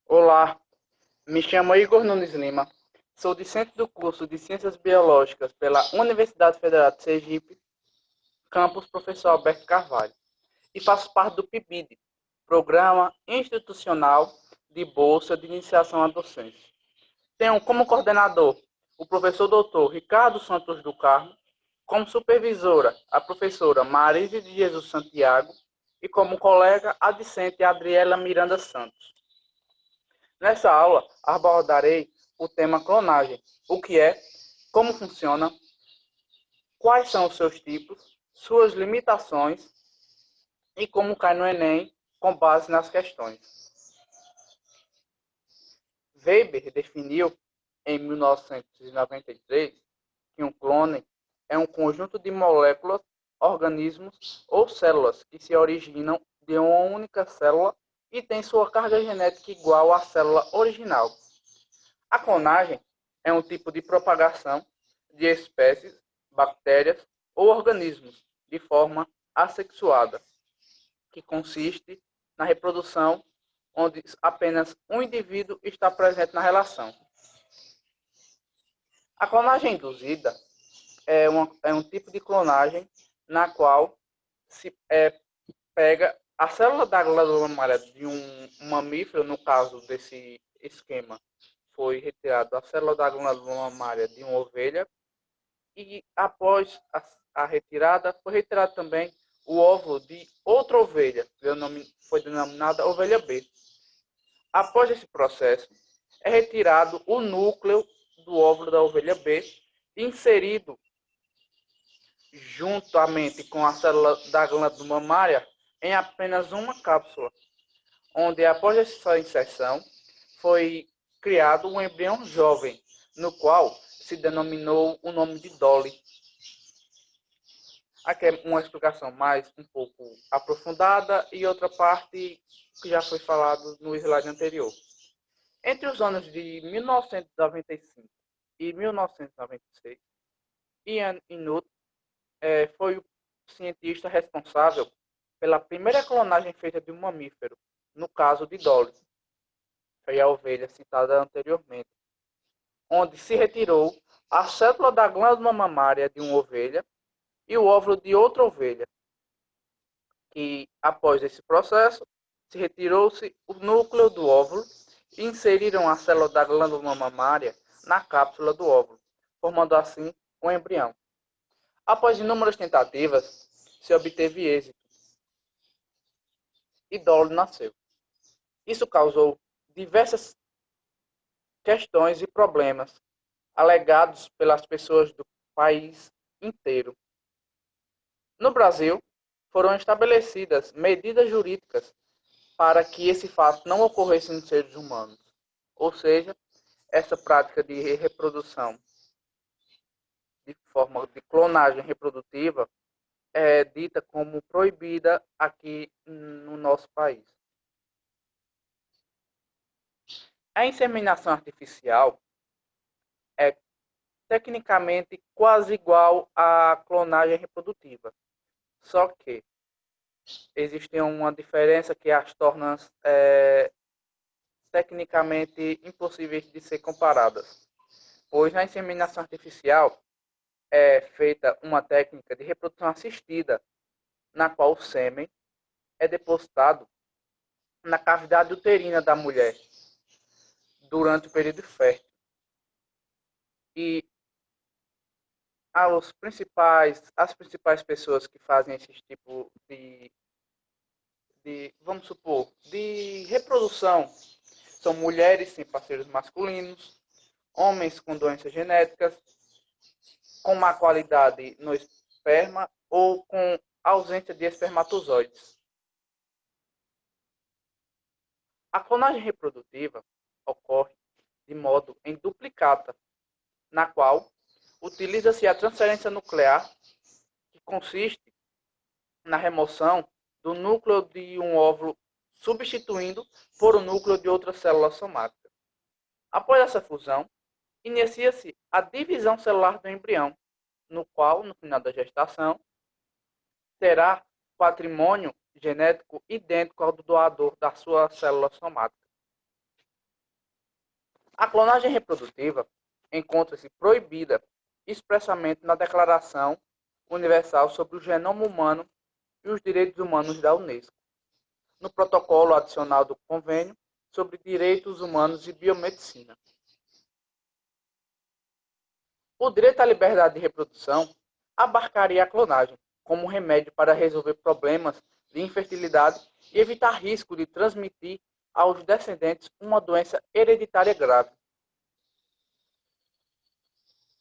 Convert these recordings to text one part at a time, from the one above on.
Olá, me chamo Igor Nunes Lima, sou discente do curso de Ciências Biológicas pela Universidade Federal de Sergipe, campus Professor Alberto Carvalho, e faço parte do PIBID, Programa Institucional de Bolsa de Iniciação à Docência. Tenho como coordenador o professor doutor Ricardo Santos do Carmo, como supervisora a professora Marise de Jesus Santiago e como colega a discente Adriela Miranda Santos. Nessa aula, abordarei o tema clonagem, o que é, como funciona, quais são os seus tipos, suas limitações e como cai no Enem com base nas questões. Weber definiu em 1993 que um clone é um conjunto de moléculas, organismos ou células que se originam de uma única célula e tem sua carga genética igual à célula original. A clonagem é um tipo de propagação de espécies, bactérias ou organismos de forma assexuada, que consiste na reprodução onde apenas um indivíduo está presente na relação. A clonagem induzida é um tipo de clonagem na qual se pega a célula da glândula mamária de um mamífero, no caso desse esquema, foi retirada a célula da glândula mamária de uma ovelha e após a retirada, foi retirado também o óvulo de outra ovelha, foi denominada ovelha B. Após esse processo, é retirado o núcleo do óvulo da ovelha B, inserido juntamente com a célula da glândula mamária em apenas uma cápsula, onde após essa inserção foi criado um embrião jovem, no qual se denominou o nome de Dolly. Aqui é uma explicação mais um pouco aprofundada e outra parte que já foi falado no slide anterior. Entre os anos de 1995 e 1996, Ian Inuit foi o cientista responsável pela primeira clonagem feita de um mamífero, no caso de Dolly, foi a ovelha citada anteriormente, onde se retirou a célula da glândula mamária de uma ovelha e o óvulo de outra ovelha, que após esse processo se retirou-se o núcleo do óvulo e inseriram a célula da glândula mamária na cápsula do óvulo, formando assim um embrião. Após inúmeras tentativas, se obteve êxito e Dolly nasceu. Isso causou diversas questões e problemas alegados pelas pessoas do país inteiro. No Brasil, foram estabelecidas medidas jurídicas para que esse fato não ocorresse nos seres humanos. Ou seja, essa prática de reprodução de forma de clonagem reprodutiva é dita como proibida aqui no nosso país. A inseminação artificial é tecnicamente quase igual à clonagem reprodutiva, só que existe uma diferença que as torna tecnicamente impossíveis de ser comparadas, pois na inseminação artificial é feita uma técnica de reprodução assistida, na qual o sêmen é depositado na cavidade uterina da mulher durante o período fértil. E as principais pessoas que fazem esse tipo vamos supor, de reprodução são mulheres sem parceiros masculinos, homens com doenças genéticas, com má qualidade no esperma ou com ausência de espermatozoides. A clonagem reprodutiva ocorre de modo em duplicata, na qual utiliza-se a transferência nuclear, que consiste na remoção do núcleo de um óvulo substituindo por um núcleo de outra célula somática. Após essa fusão, inicia-se a divisão celular do embrião, no qual, no final da gestação, terá patrimônio genético idêntico ao do doador da sua célula somática. A clonagem reprodutiva encontra-se proibida expressamente na Declaração Universal sobre o Genoma Humano e os Direitos Humanos da Unesco, no protocolo adicional do Convênio sobre Direitos Humanos e Biomedicina. O direito à liberdade de reprodução abarcaria a clonagem como remédio para resolver problemas de infertilidade e evitar risco de transmitir aos descendentes uma doença hereditária grave.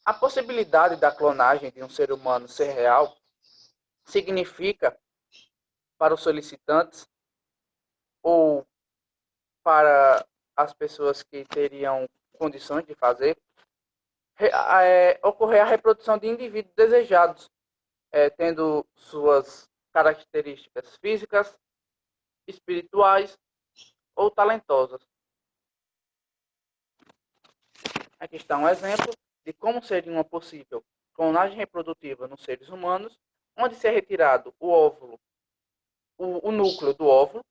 A possibilidade da clonagem de um ser humano ser real significa, para os solicitantes ou para as pessoas que teriam condições de fazer, ocorrer a reprodução de indivíduos desejados, tendo suas características físicas, espirituais ou talentosas. Aqui está um exemplo de como seria uma possível clonagem reprodutiva nos seres humanos, onde se é retirado o óvulo, o núcleo do óvulo.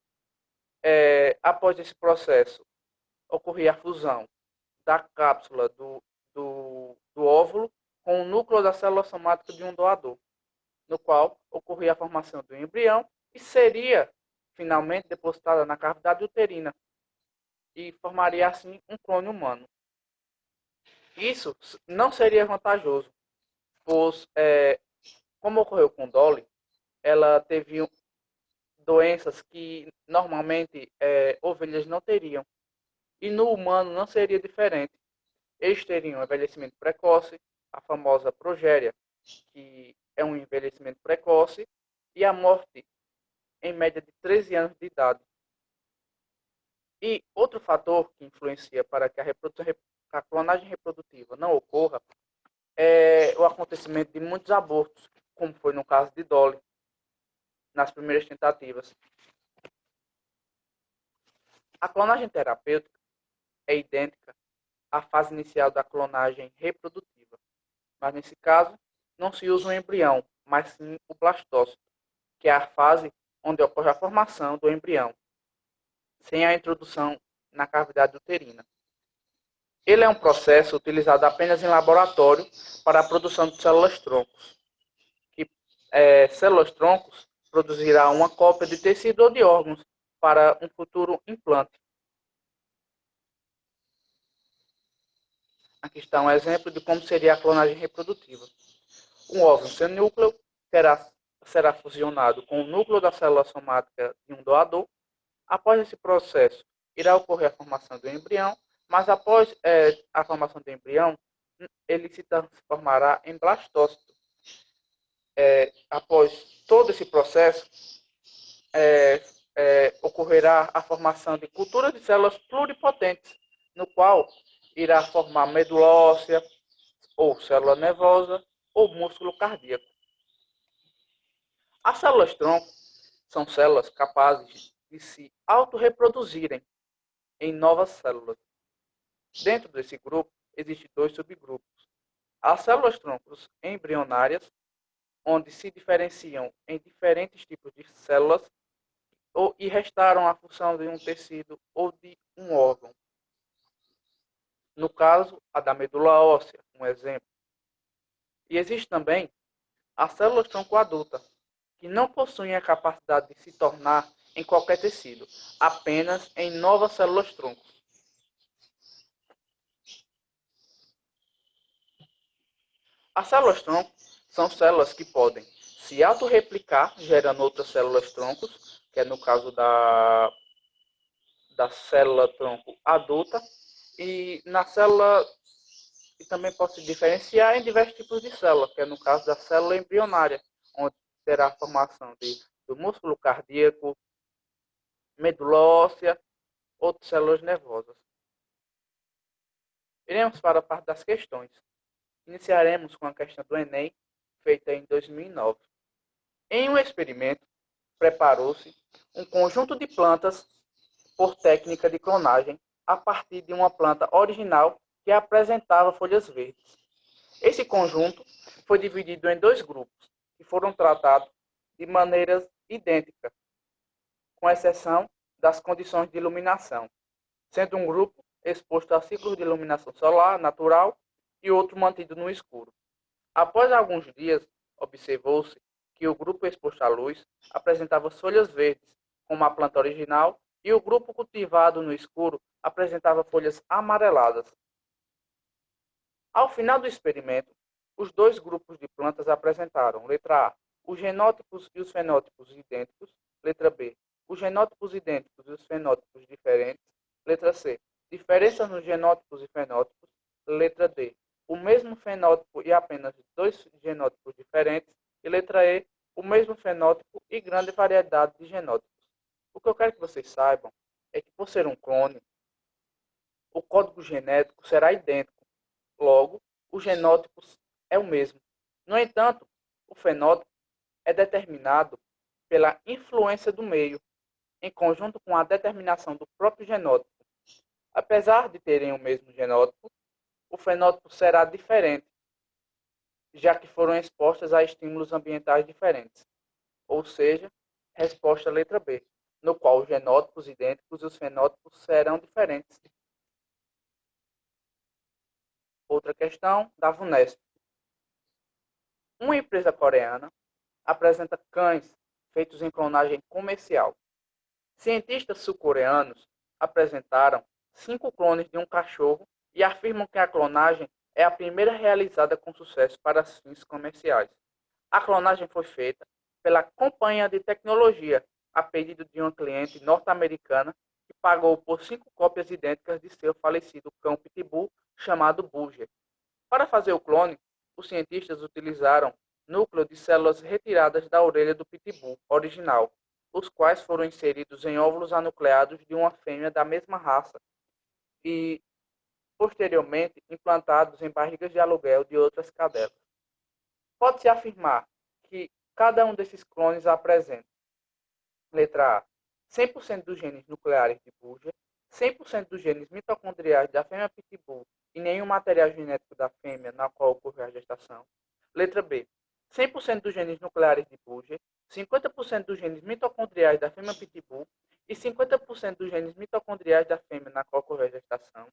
Após esse processo, ocorrer a fusão da cápsula do óvulo com o núcleo da célula somática de um doador, no qual ocorria a formação do embrião e seria finalmente depositada na cavidade uterina e formaria assim um clone humano. Isso não seria vantajoso, pois, como ocorreu com Dolly, ela teve doenças que normalmente ovelhas não teriam. E no humano não seria diferente. Eles teriam um envelhecimento precoce, a famosa progéria, que é um envelhecimento precoce, e a morte em média de 13 anos de idade. E outro fator que influencia para que a clonagem reprodutiva não ocorra é o acontecimento de muitos abortos, como foi no caso de Dolly, nas primeiras tentativas. A clonagem terapêutica é idêntica à fase inicial da clonagem reprodutiva, mas nesse caso não se usa um embrião, mas sim o blastócito, que é a fase onde ocorre a formação do embrião, sem a introdução na cavidade uterina. Ele é um processo utilizado apenas em laboratório para a produção de células-troncos, que células-troncos produzirá uma cópia de tecido ou de órgãos para um futuro implante. Aqui está um exemplo de como seria a clonagem reprodutiva. Um óvulo sem núcleo será fusionado com o núcleo da célula somática de um doador. Após esse processo, irá ocorrer a formação do embrião, mas após a formação do embrião, ele se transformará em blastócito. Após todo esse processo, ocorrerá a formação de culturas de células pluripotentes, no qual irá formar medula óssea, ou célula nervosa, ou músculo cardíaco. As células-tronco são células capazes de se autorreproduzirem em novas células. Dentro desse grupo, existem dois subgrupos. As células-troncos embrionárias, onde se diferenciam em diferentes tipos de células e restaram a função de um tecido ou de um órgão. No caso, a da medula óssea, um exemplo. E existe também as células-tronco adulta, que não possuem a capacidade de se tornar em qualquer tecido, apenas em novas células-tronco. As células-tronco são células que podem se autorreplicar, gerando outras células-troncos, que é no caso da célula-tronco adulta, e na célula e também pode se diferenciar em diversos tipos de célula, que é no caso da célula embrionária, onde terá a formação do músculo cardíaco, medula óssea ou de células nervosas. Iremos para a parte das questões. Iniciaremos com a questão do Enem, feita em 2009. Em um experimento, preparou-se um conjunto de plantas por técnica de clonagem a partir de uma planta original que apresentava folhas verdes. Esse conjunto foi dividido em dois grupos, que foram tratados de maneiras idênticas, com exceção das condições de iluminação, sendo um grupo exposto a ciclos de iluminação solar natural e outro mantido no escuro. Após alguns dias, observou-se que o grupo exposto à luz apresentava folhas verdes, como a planta original, e o grupo cultivado no escuro apresentava folhas amareladas. Ao final do experimento, os dois grupos de plantas apresentaram, letra A, os genótipos e os fenótipos idênticos, letra B, os genótipos idênticos e os fenótipos diferentes, letra C, diferenças nos genótipos e fenótipos, letra D, o mesmo fenótipo e apenas dois genótipos diferentes, e letra E, o mesmo fenótipo e grande variedade de genótipos. O que eu quero que vocês saibam é que, por ser um clone, o código genético será idêntico. Logo, o genótipo é o mesmo. No entanto, o fenótipo é determinado pela influência do meio, em conjunto com a determinação do próprio genótipo. Apesar de terem o mesmo genótipo, o fenótipo será diferente, já que foram expostas a estímulos ambientais diferentes. Ou seja, resposta letra B, no qual os genótipos idênticos e os fenótipos serão diferentes. Outra questão da VUNESP. Uma empresa coreana apresenta cães feitos em clonagem comercial. Cientistas sul-coreanos apresentaram 5 clones de um cachorro e afirmam que a clonagem é a primeira realizada com sucesso para fins comerciais. A clonagem foi feita pela companhia de tecnologia a pedido de uma cliente norte-americana que pagou por 5 cópias idênticas de seu falecido cão pitbull chamado Bulger. Para fazer o clone, os cientistas utilizaram núcleo de células retiradas da orelha do pitbull original, os quais foram inseridos em óvulos anucleados de uma fêmea da mesma raça e, posteriormente, implantados em barrigas de aluguel de outras cadelas. Pode-se afirmar que cada um desses clones apresenta, letra A, 100% dos genes nucleares de Bulger, 100% dos genes mitocondriais da fêmea pitbull e nenhum material genético da fêmea na qual ocorreu a gestação. Letra B, 100% dos genes nucleares de Bulger, 50% dos genes mitocondriais da fêmea pitbull e 50% dos genes mitocondriais da fêmea na qual ocorreu a gestação.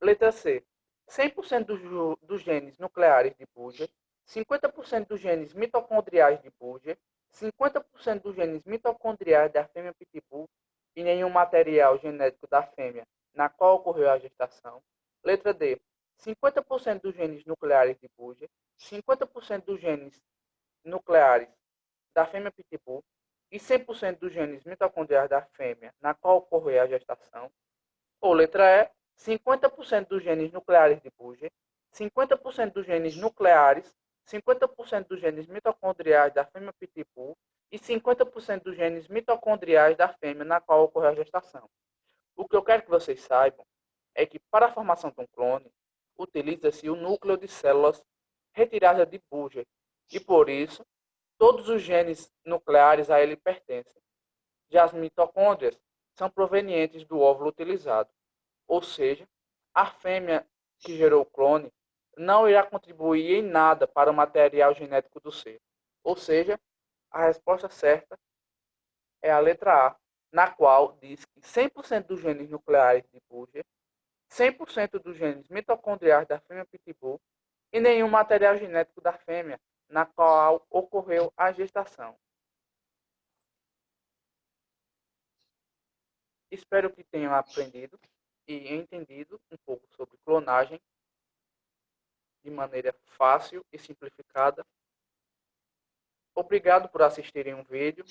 Letra C, 100% dos genes nucleares de Bulger, 50% dos genes mitocondriais de Bulger, 50% dos genes mitocondriais da fêmea pitbull e nenhum material genético da fêmea na qual ocorreu a gestação. Letra D, 50% dos genes nucleares de Bulger, 50% dos genes nucleares da fêmea pitbull e 100% dos genes mitocondriais da fêmea na qual ocorreu a gestação. Ou letra E, 50% dos genes nucleares de Bulger, 50% dos genes nucleares, 50% dos genes mitocondriais da fêmea pitbull e 50% dos genes mitocondriais da fêmea na qual ocorreu a gestação. O que eu quero que vocês saibam é que, para a formação de um clone, utiliza-se o núcleo de células retirada de Bulger, e por isso, todos os genes nucleares a ele pertencem. Já as mitocôndrias são provenientes do óvulo utilizado, ou seja, a fêmea que gerou o clone não irá contribuir em nada para o material genético do ser. Ou seja, a resposta certa é a letra A, na qual diz que 100% dos genes nucleares de Bulger, 100% dos genes mitocondriais da fêmea pitbull e nenhum material genético da fêmea na qual ocorreu a gestação. Espero que tenham aprendido e entendido um pouco sobre clonagem de maneira fácil e simplificada. Obrigado por assistirem um vídeo.